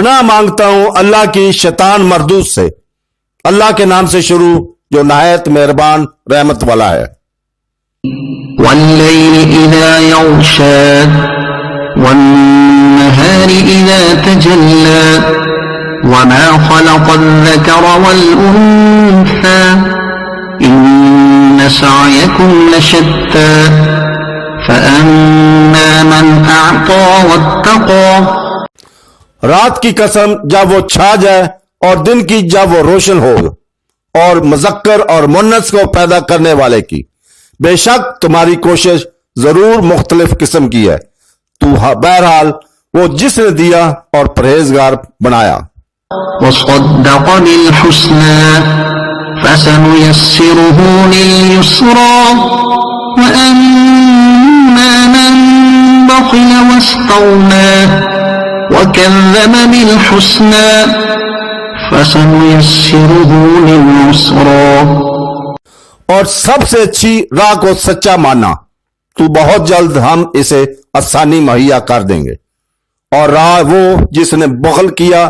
پناہ مانگتا ہوں اللہ کی شیطان مردود سے۔ اللہ کے نام سے شروع جو نہایت مہربان رحمت والا ہے۔ واللیل اذا یغشا والنہار اذا تجلا وما خلق الذکر والانثى ان سعیکم لشتى فأما من اعطى واتقى۔ رات کی قسم جب وہ چھا جائے اور دن کی جب وہ روشن ہو، اور مذکر اور مؤنث کو پیدا کرنے والے کی، بے شک تمہاری کوشش ضرور مختلف قسم کی ہے، تو بہرحال وہ جس نے دیا اور پرہیزگار بنایا۔ وصدق بالحسنى فسنيسره لليسرى وأما من بخل واستغنى وكذب بالحسنى فسنيسره للعسرى۔ اور سب سے اچھی راہ کو سچا ماننا، تو بہت جلد ہم اسے آسانی مہیا کر دیں گے، اور راہ وہ جس نے بخل کیا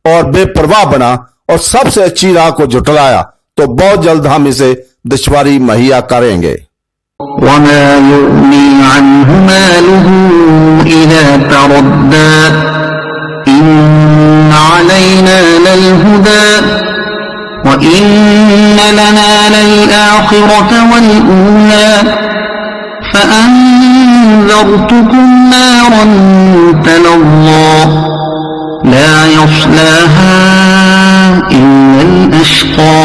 اور بے پرواہ بنا اور سب سے اچھی راہ کو جھٹلایا، تو بہت جلد ہم اسے دشواری مہیا کریں گے۔ وما يغني عنه ماله إذا تردى إن علينا للهدى وإن لنا للآخرة والأولى فأنذرتكم نارا تلظى لا يصلاها إلا الأشقى۔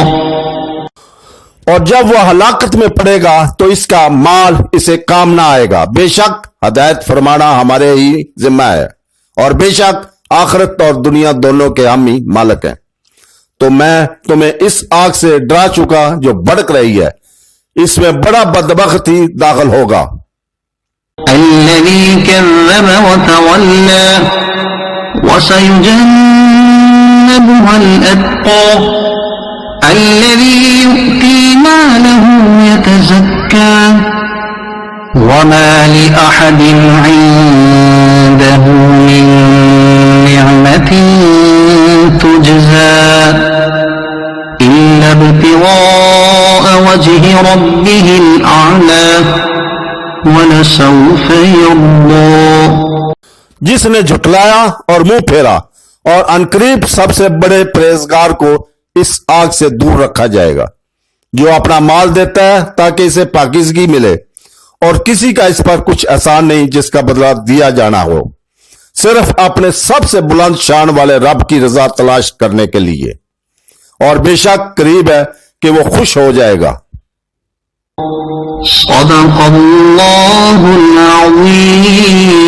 اور جب وہ ہلاکت میں پڑے گا تو اس کا مال اسے کام نہ آئے گا۔ بے شک ہدایت فرمانا ہمارے ہی ذمہ ہے، اور بے شک آخرت اور دنیا دونوں کے ہم ہی مالک ہیں۔ تو میں تمہیں اس آگ سے ڈرا چکا جو بھڑک رہی ہے، اس میں بڑا بدبخت ہی داخل ہوگا۔ الذي كذب وتولى وسيجنبها الأتقى الذي يؤتي ماله يتزكى وما لأحد عنده من نعمة تجزى إلا ابتغاء وجه ربه الأعلى وَلَسَوْفَ يَرْضَى۔ جس نے جھٹلایا اور منہ پھیرا، اور عنقریب سب سے بڑے پرہیزگار کو اس آگ سے دور رکھا جائے گا۔ جو اپنا مال دیتا ہے تاکہ اسے پاکیزگی ملے، اور کسی کا اس پر کچھ احسان نہیں جس کا بدلہ دیا جانا ہو، صرف اپنے سب سے بلند شان والے رب کی رضا تلاش کرنے کے لیے، اور بے شک قریب ہے کہ وہ خوش ہو جائے گا۔ صدق اللہ العظیم۔